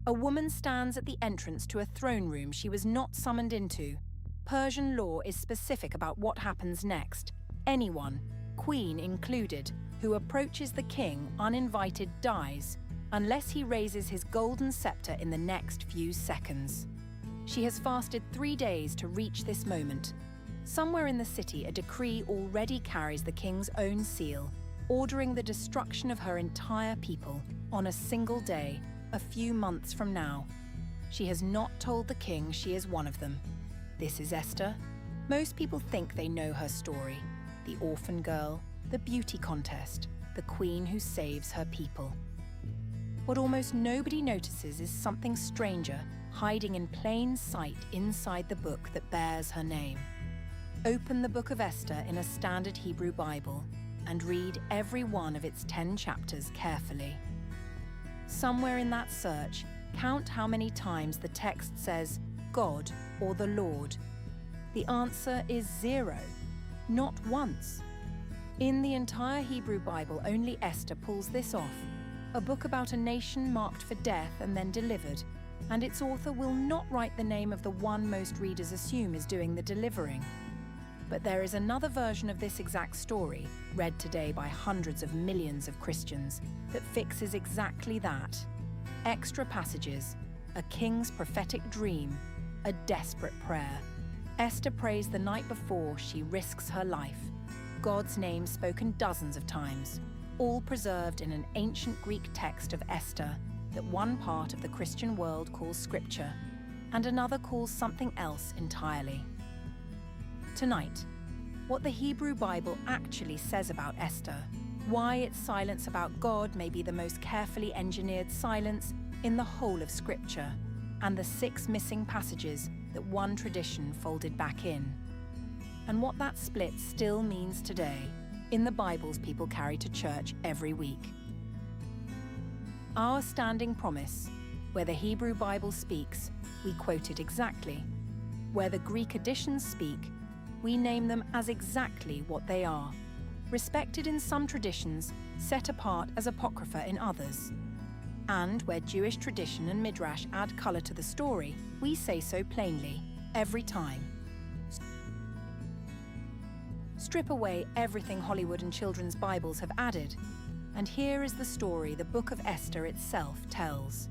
A woman stands at the entrance to a throne room she was not summoned into. Persian law is specific about what happens next. Anyone, queen included, who approaches the king uninvited dies, unless he raises his golden scepter in the next few seconds. She has fasted 3 days to reach this moment. Somewhere in the city, a decree already carries the king's own seal, ordering the destruction of her entire people on a single day, a few months from now. She has not told the king she is one of them. This is Esther. Most people think they know her story. The orphan girl, the beauty contest, the queen who saves her people. What almost nobody notices is something stranger hiding in plain sight inside the book that bears her name. Open the Book of Esther in a standard Hebrew Bible and read every one of its 10 chapters carefully. Somewhere in that search, count how many times the text says God or the Lord. The answer is 0, not once. In the entire Hebrew Bible, only Esther pulls this off, a book about a nation marked for death and then delivered, and its author will not write the name of the one most readers assume is doing the delivering. But there is another version of this exact story, read today by hundreds of millions of Christians, that fixes exactly that. Extra passages, a king's prophetic dream, a desperate prayer. Esther prays the night before she risks her life. God's name spoken dozens of times, all preserved in an ancient Greek text of Esther that one part of the Christian world calls Scripture, and another calls something else entirely. Tonight, what the Hebrew Bible actually says about Esther, why its silence about God may be the most carefully engineered silence in the whole of Scripture, and the 6 missing passages that one tradition folded back in. And what that split still means today in the Bibles people carry to church every week. Our standing promise, where the Hebrew Bible speaks, we quote it exactly. Where the Greek editions speak, we name them as exactly what they are, respected in some traditions, set apart as Apocrypha in others. And where Jewish tradition and Midrash add colour to the story, we say so plainly, every time. Strip away everything Hollywood and children's Bibles have added, and here is the story the Book of Esther itself tells.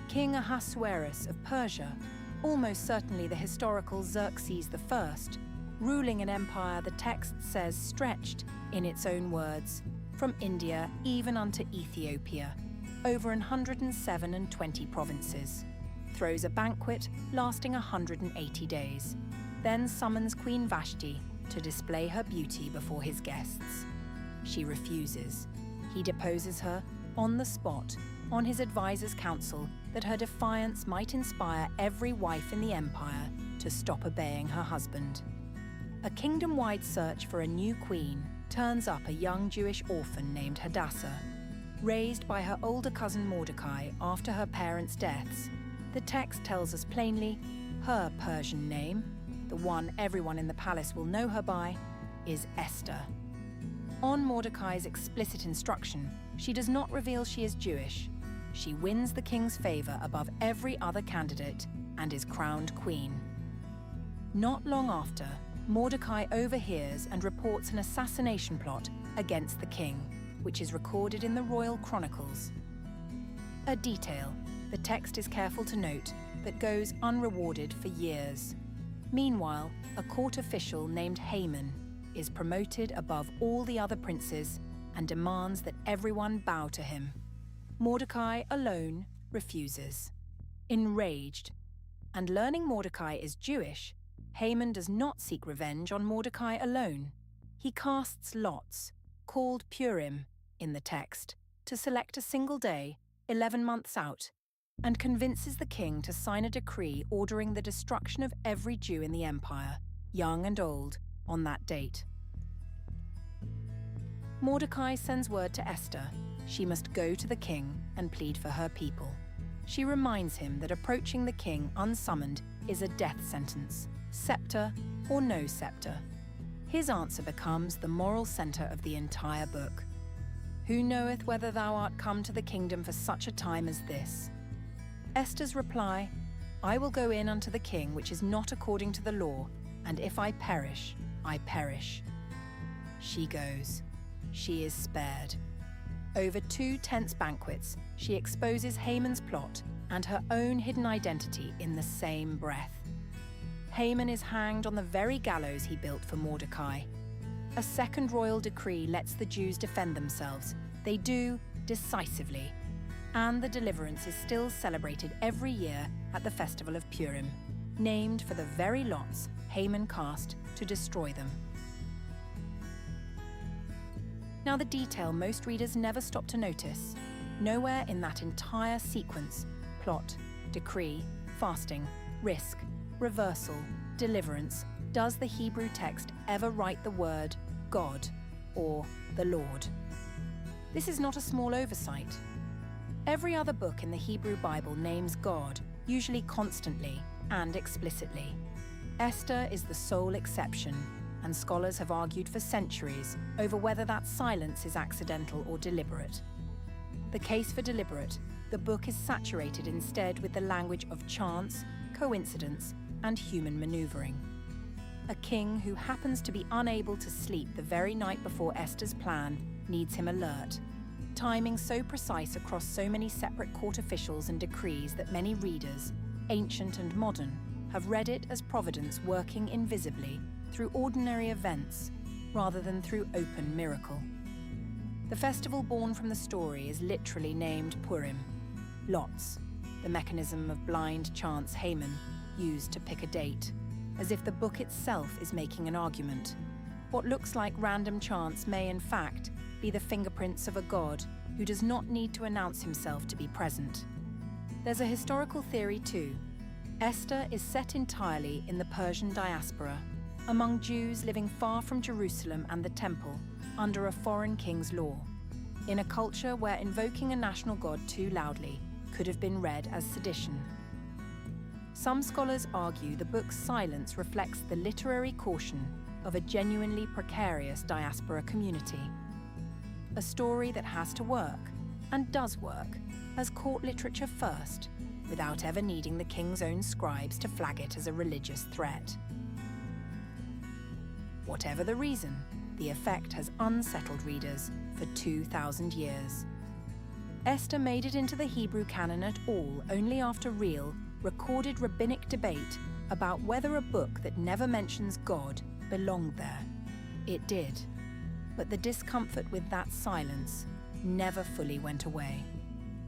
King Ahasuerus of Persia, almost certainly the historical Xerxes I, ruling an empire the text says stretched, in its own words, from India even unto Ethiopia, over 107 and 20 provinces, throws a banquet lasting 180 days, then summons Queen Vashti to display her beauty before his guests. She refuses. He deposes her on the spot, on his advisors' counsel that her defiance might inspire every wife in the empire to stop obeying her husband. A kingdom-wide search for a new queen turns up a young Jewish orphan named Hadassah. Raised by her older cousin Mordecai after her parents' deaths, the text tells us plainly her Persian name, the one everyone in the palace will know her by, is Esther. On Mordecai's explicit instruction, she does not reveal she is Jewish. She wins the king's favor above every other candidate and is crowned queen. Not long after, Mordecai overhears and reports an assassination plot against the king, which is recorded in the royal chronicles. A detail, the text is careful to note, that goes unrewarded for years. Meanwhile, a court official named Haman is promoted above all the other princes and demands that everyone bow to him. Mordecai alone refuses. Enraged, and learning Mordecai is Jewish, Haman does not seek revenge on Mordecai alone. He casts lots, called Purim in the text, to select a single day, 11 months out, and convinces the king to sign a decree ordering the destruction of every Jew in the empire, young and old, on that date. Mordecai sends word to Esther. She must go to the king and plead for her people. She reminds him that approaching the king unsummoned is a death sentence, scepter or no scepter. His answer becomes the moral centre of the entire book. Who knoweth whether thou art come to the kingdom for such a time as this? Esther's reply, "I will go in unto the king which is not according to the law, and if I perish, I perish." She goes. She is spared. Over 2 tense banquets, she exposes Haman's plot and her own hidden identity in the same breath. Haman is hanged on the very gallows he built for Mordecai. A second royal decree lets the Jews defend themselves. They do, decisively. And the deliverance is still celebrated every year at the festival of Purim, named for the very lots Haman cast to destroy them. Now, the detail most readers never stop to notice. Nowhere in that entire sequence, plot, decree, fasting, risk, reversal, deliverance, does the Hebrew text ever write the word God or the Lord. This is not a small oversight. Every other book in the Hebrew Bible names God, usually constantly and explicitly. Esther is the sole exception, and scholars have argued for centuries over whether that silence is accidental or deliberate. The case for deliberate, the book is saturated instead with the language of chance, coincidence, and human maneuvering. A king who happens to be unable to sleep the very night before Esther's plan needs him alert, timing so precise across so many separate court officials and decrees that many readers, ancient and modern, have read it as providence working invisibly through ordinary events rather than through open miracle. The festival born from the story is literally named Purim, lots, the mechanism of blind chance Haman used to pick a date, as if the book itself is making an argument. What looks like random chance may, in fact, be the fingerprints of a god who does not need to announce himself to be present. There's a historical theory too. Esther is set entirely in the Persian diaspora, among Jews living far from Jerusalem and the temple, under a foreign king's law, in a culture where invoking a national god too loudly could have been read as sedition. Some scholars argue the book's silence reflects the literary caution of a genuinely precarious diaspora community. A story that has to work, and does work, as court literature first, without ever needing the king's own scribes to flag it as a religious threat. Whatever the reason, the effect has unsettled readers for 2,000 years. Esther made it into the Hebrew canon at all only after real, recorded rabbinic debate about whether a book that never mentions God belonged there. It did, but the discomfort with that silence never fully went away.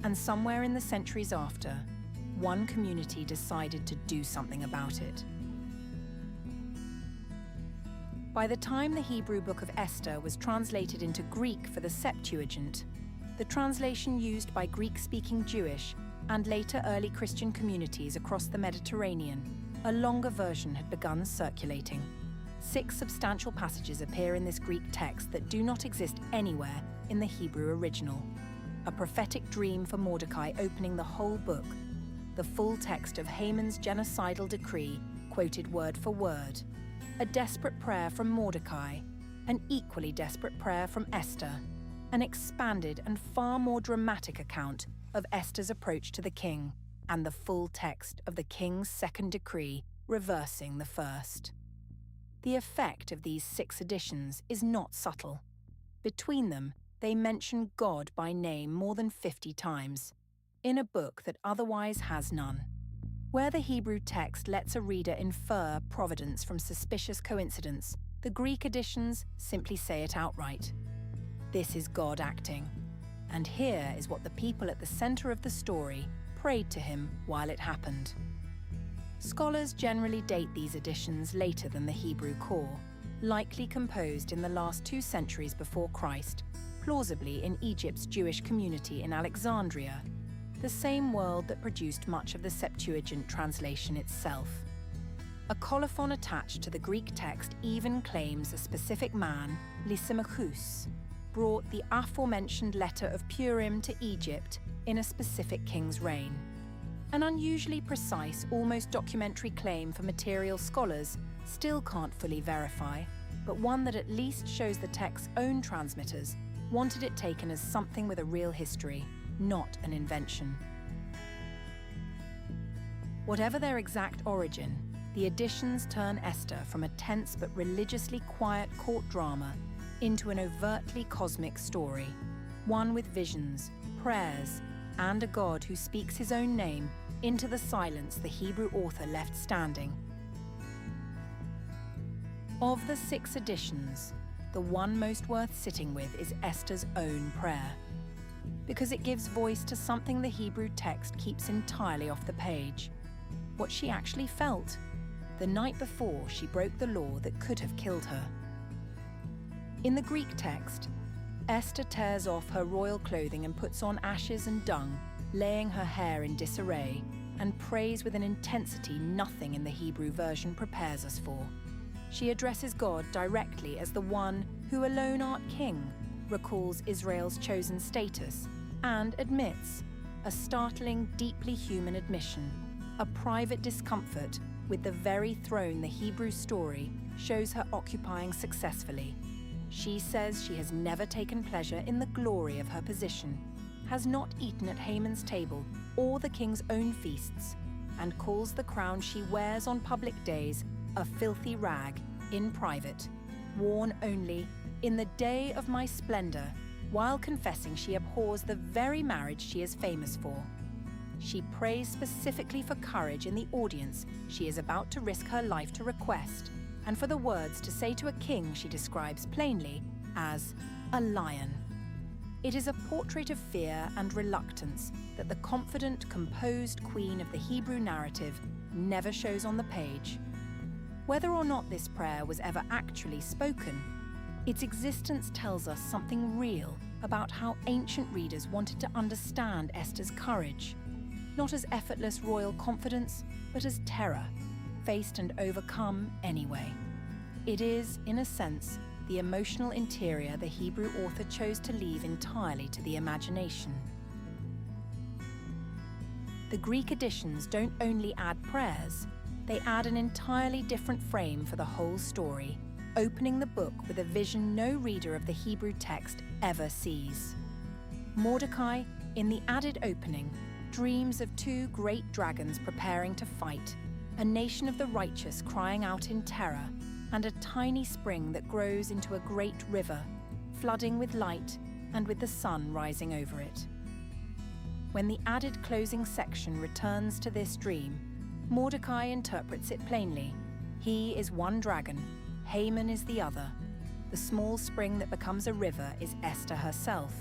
And somewhere in the centuries after, one community decided to do something about it. By the time the Hebrew Book of Esther was translated into Greek for the Septuagint, the translation used by Greek-speaking Jewish and later early Christian communities across the Mediterranean, a longer version had begun circulating. 6 substantial passages appear in this Greek text that do not exist anywhere in the Hebrew original. A prophetic dream for Mordecai opening the whole book, the full text of Haman's genocidal decree quoted word for word, a desperate prayer from Mordecai, an equally desperate prayer from Esther, an expanded and far more dramatic account of Esther's approach to the king, and the full text of the king's second decree reversing the first. The effect of these 6 editions is not subtle. Between them, they mention God by name more than 50 times, in a book that otherwise has none. Where the Hebrew text lets a reader infer providence from suspicious coincidence, the Greek editions simply say it outright. This is God acting, and here is what the people at the center of the story prayed to him while it happened. Scholars generally date these editions later than the Hebrew core, likely composed in the last 2 centuries before Christ, plausibly in Egypt's Jewish community in Alexandria, the same world that produced much of the Septuagint translation itself. A colophon attached to the Greek text even claims a specific man, Lysimachus, brought the aforementioned letter of Purim to Egypt in a specific king's reign. An unusually precise, almost documentary claim for material scholars still can't fully verify, but one that at least shows the text's own transmitters wanted it taken as something with a real history, not an invention. Whatever their exact origin, the editions turn Esther from a tense but religiously quiet court drama into an overtly cosmic story, one with visions, prayers, and a God who speaks his own name into the silence the Hebrew author left standing. Of the 6 editions, the one most worth sitting with is Esther's own prayer, because it gives voice to something the Hebrew text keeps entirely off the page, what she actually felt the night before she broke the law that could have killed her. In the Greek text, Esther tears off her royal clothing and puts on ashes and dung, laying her hair in disarray, and prays with an intensity nothing in the Hebrew version prepares us for. She addresses God directly as the one who alone art king, recalls Israel's chosen status, and admits, a startling, deeply human admission, a private discomfort with the very throne the Hebrew story shows her occupying successfully. She says she has never taken pleasure in the glory of her position, has not eaten at Haman's table or the king's own feasts, and calls the crown she wears on public days a filthy rag in private, worn only in the day of my splendor, while confessing she abhors the very marriage she is famous for. She prays specifically for courage in the audience she is about to risk her life to request, and for the words to say to a king she describes plainly as a lion. It is a portrait of fear and reluctance that the confident, composed queen of the Hebrew narrative never shows on the page. Whether or not this prayer was ever actually spoken, its existence tells us something real about how ancient readers wanted to understand Esther's courage, not as effortless royal confidence, but as terror, faced and overcome anyway. It is, in a sense, the emotional interior the Hebrew author chose to leave entirely to the imagination. The Greek editions don't only add prayers, they add an entirely different frame for the whole story, opening the book with a vision no reader of the Hebrew text ever sees. Mordecai, in the added opening, dreams of 2 great dragons preparing to fight, a nation of the righteous crying out in terror, and a tiny spring that grows into a great river, flooding with light and with the sun rising over it. When the added closing section returns to this dream, Mordecai interprets it plainly. He is one dragon, Haman is the other. The small spring that becomes a river is Esther herself,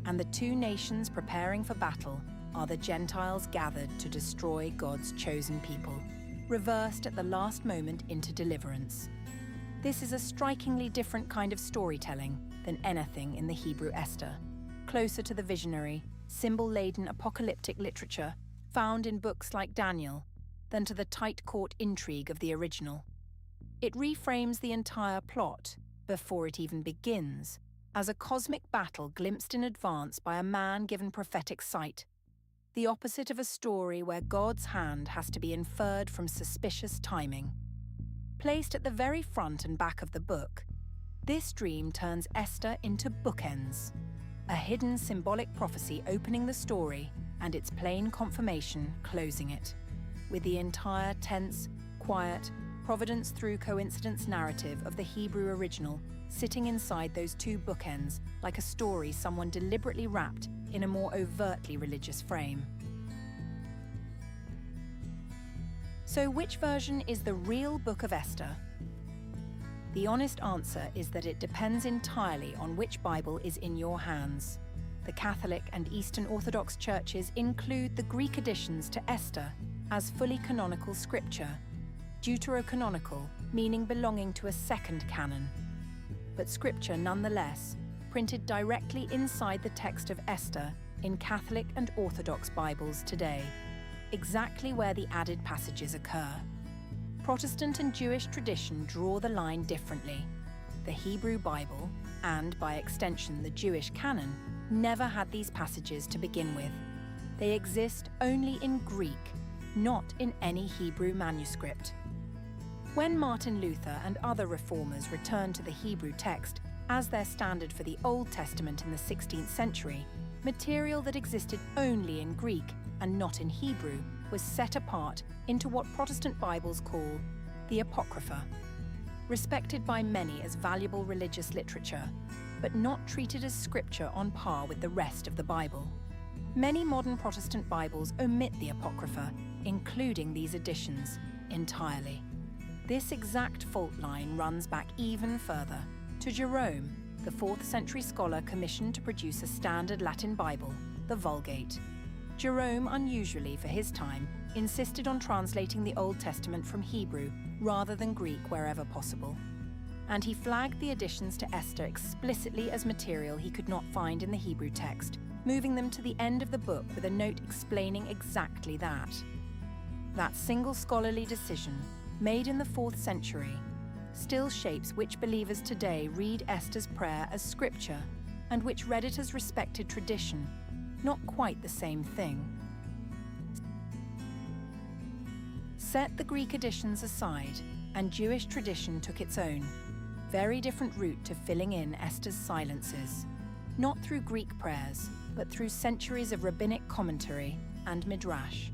and the 2 nations preparing for battle are the Gentiles gathered to destroy God's chosen people, reversed at the last moment into deliverance. This is a strikingly different kind of storytelling than anything in the Hebrew Esther, closer to the visionary, symbol-laden apocalyptic literature found in books like Daniel than to the tight court intrigue of the original. It reframes the entire plot, before it even begins, as a cosmic battle glimpsed in advance by a man given prophetic sight, the opposite of a story where God's hand has to be inferred from suspicious timing. Placed at the very front and back of the book, this dream turns Esther into bookends, a hidden symbolic prophecy opening the story and its plain confirmation closing it, with the entire tense, quiet, providence through coincidence narrative of the Hebrew original sitting inside those 2 bookends like a story someone deliberately wrapped in a more overtly religious frame. So which version is the real Book of Esther? The honest answer is that it depends entirely on which Bible is in your hands. The Catholic and Eastern Orthodox churches include the Greek additions to Esther as fully canonical scripture, deuterocanonical, meaning belonging to a second canon, but scripture nonetheless, printed directly inside the text of Esther in Catholic and Orthodox Bibles today, exactly where the added passages occur. Protestant and Jewish tradition draw the line differently. The Hebrew Bible, and by extension the Jewish canon, never had these passages to begin with. They exist only in Greek, not in any Hebrew manuscript. When Martin Luther and other reformers returned to the Hebrew text as their standard for the Old Testament in the 16th century, material that existed only in Greek and not in Hebrew was set apart into what Protestant Bibles call the Apocrypha. Respected by many as valuable religious literature, but not treated as scripture on par with the rest of the Bible. Many modern Protestant Bibles omit the Apocrypha, including these editions, entirely. This exact fault line runs back even further, to Jerome, the 4th century scholar commissioned to produce a standard Latin Bible, the Vulgate. Jerome, unusually for his time, insisted on translating the Old Testament from Hebrew rather than Greek wherever possible. And he flagged the additions to Esther explicitly as material he could not find in the Hebrew text, moving them to the end of the book with a note explaining exactly that. That single scholarly decision, made in the 4th century, still shapes which believers today read Esther's prayer as scripture and which read it as respected tradition, not quite the same thing. Set the Greek editions aside, and Jewish tradition took its own, very different route to filling in Esther's silences, not through Greek prayers, but through centuries of rabbinic commentary and Midrash.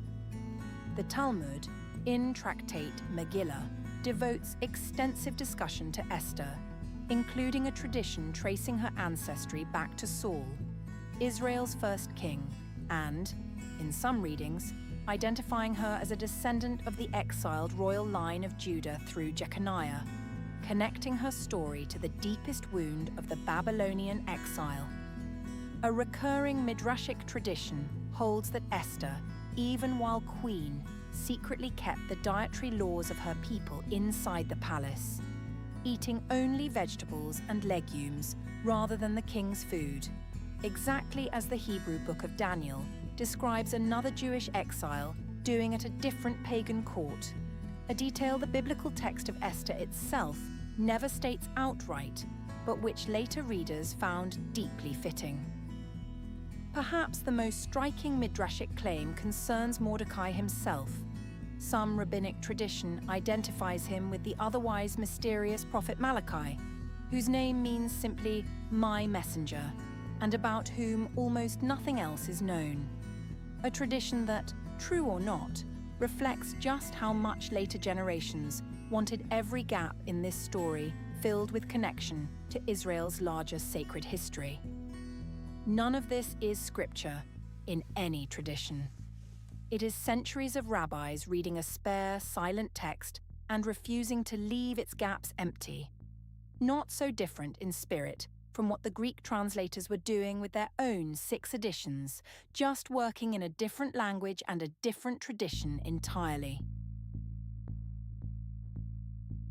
The Talmud, in tractate Megillah, devotes extensive discussion to Esther, including a tradition tracing her ancestry back to Saul, Israel's first king, and, in some readings, identifying her as a descendant of the exiled royal line of Judah through Jeconiah, connecting her story to the deepest wound of the Babylonian exile. A recurring Midrashic tradition holds that Esther, even while queen, secretly kept the dietary laws of her people inside the palace, eating only vegetables and legumes rather than the king's food, exactly as the Hebrew Book of Daniel describes another Jewish exile doing at a different pagan court, a detail the biblical text of Esther itself never states outright, but which later readers found deeply fitting. Perhaps the most striking Midrashic claim concerns Mordecai himself. Some rabbinic tradition identifies him with the otherwise mysterious prophet Malachi, whose name means simply "my messenger," and about whom almost nothing else is known. A tradition that, true or not, reflects just how much later generations wanted every gap in this story filled with connection to Israel's larger sacred history. None of this is scripture in any tradition. It is centuries of rabbis reading a spare, silent text and refusing to leave its gaps empty. Not so different in spirit from what the Greek translators were doing with their own 6 editions, just working in a different language and a different tradition entirely.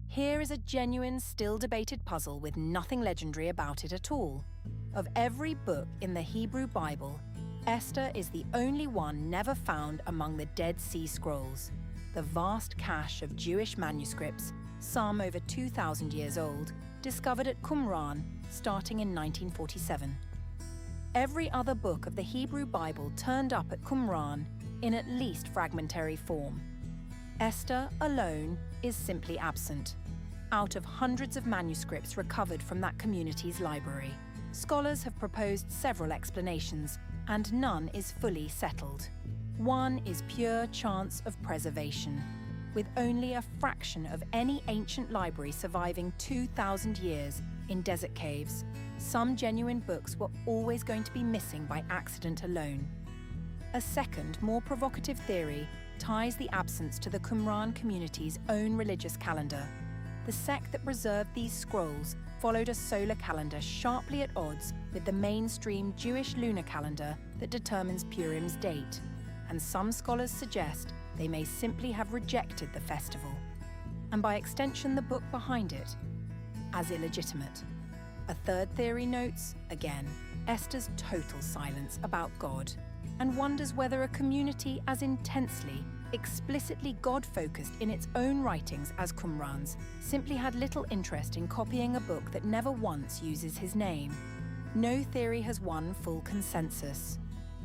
Here is a genuine, still debated puzzle with nothing legendary about it at all. Of every book in the Hebrew Bible, Esther is the only one never found among the Dead Sea Scrolls, the vast cache of Jewish manuscripts, some over 2,000 years old, discovered at Qumran starting in 1947. Every other book of the Hebrew Bible turned up at Qumran in at least fragmentary form. Esther alone is simply absent, out of hundreds of manuscripts recovered from that community's library. Scholars have proposed several explanations, and none is fully settled. One is pure chance of preservation, with only a fraction of any ancient library surviving 2,000 years in desert caves. Some genuine books were always going to be missing by accident alone. A second, more provocative theory ties the absence to the Qumran community's own religious calendar. The sect that preserved these scrolls followed a solar calendar sharply at odds with the mainstream Jewish lunar calendar that determines Purim's date, and some scholars suggest they may simply have rejected the festival, and by extension the book behind it, as illegitimate. A third theory notes, again, Esther's total silence about God, and wonders whether a community as intensely, explicitly God-focused in its own writings as Qumran's simply had little interest in copying a book that never once uses his name. No theory has won full consensus.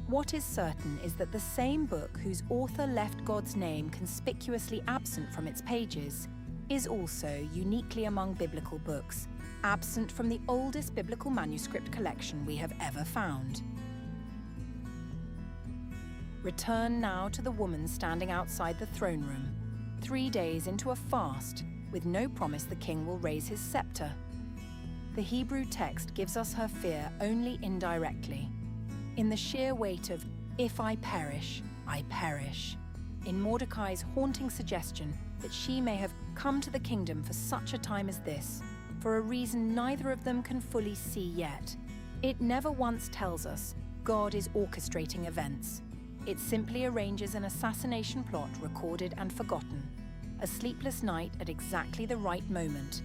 What is certain is that the same book whose author left God's name conspicuously absent from its pages is also, uniquely among biblical books, absent from the oldest biblical manuscript collection we have ever found. Return now to the woman standing outside the throne room, 3 days into a fast, with no promise the king will raise his scepter. The Hebrew text gives us her fear only indirectly, in the sheer weight of, if I perish, I perish, in Mordecai's haunting suggestion that she may have come to the kingdom for such a time as this, for a reason neither of them can fully see yet. It never once tells us God is orchestrating events. It simply arranges an assassination plot recorded and forgotten, a sleepless night at exactly the right moment,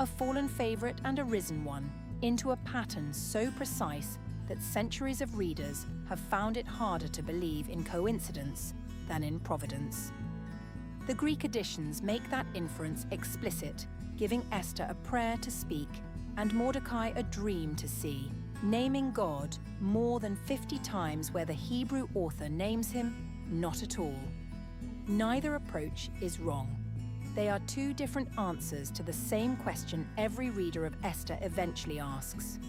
a fallen favorite and a risen one, into a pattern so precise that centuries of readers have found it harder to believe in coincidence than in providence. The Greek editions make that inference explicit, giving Esther a prayer to speak and Mordecai a dream to see, naming God more than 50 times where the Hebrew author names him not at all. Neither approach is wrong. They are two different answers to the same question every reader of Esther eventually asks.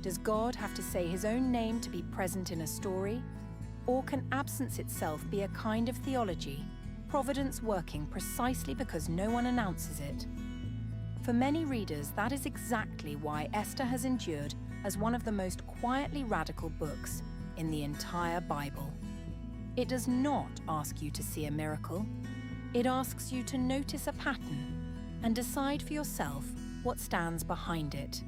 Does God have to say his own name to be present in a story? Or can absence itself be a kind of theology, providence working precisely because no one announces it? For many readers, that is exactly why Esther has endured as one of the most quietly radical books in the entire Bible. It does not ask you to see a miracle. It asks you to notice a pattern and decide for yourself what stands behind it.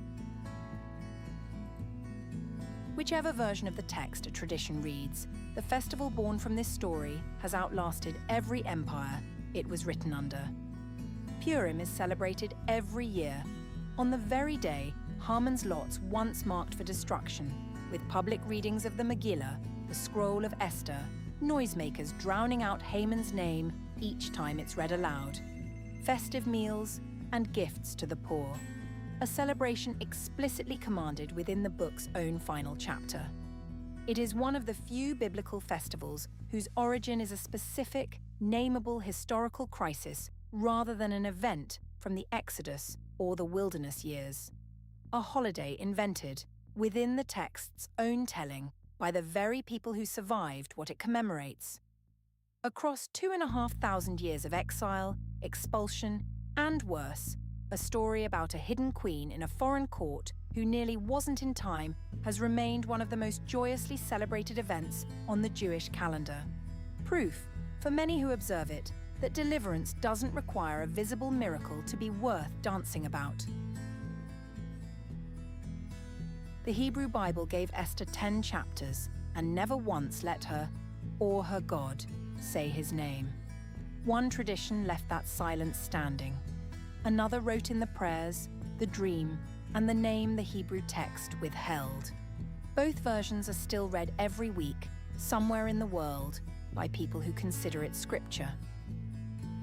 Whichever version of the text a tradition reads, the festival born from this story has outlasted every empire it was written under. Purim is celebrated every year, on the very day Haman's lots once marked for destruction, with public readings of the Megillah, the scroll of Esther, noisemakers drowning out Haman's name each time it's read aloud, festive meals and gifts to the poor, a celebration explicitly commanded within the book's own final chapter. It is one of the few biblical festivals whose origin is a specific, nameable historical crisis rather than an event from the Exodus or the wilderness years. A holiday invented, within the text's own telling, by the very people who survived what it commemorates. Across 2,500 years of exile, expulsion, and worse, a story about a hidden queen in a foreign court who nearly wasn't in time has remained one of the most joyously celebrated events on the Jewish calendar. Proof, for many who observe it, that deliverance doesn't require a visible miracle to be worth dancing about. The Hebrew Bible gave Esther 10 chapters and never once let her, or her God, say his name. One tradition left that silence standing. Another wrote in the prayers, the dream, and the name the Hebrew text withheld. Both versions are still read every week, somewhere in the world, by people who consider it scripture.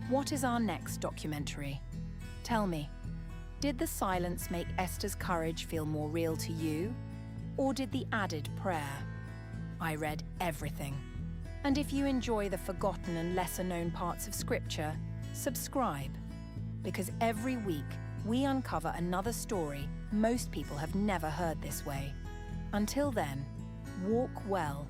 What is our next documentary? Tell me, did the silence make Esther's courage feel more real to you? Or did the added prayer? I read everything. And if you enjoy the forgotten and lesser-known parts of scripture, subscribe. Because every week, we uncover another story most people have never heard this way. Until then, walk well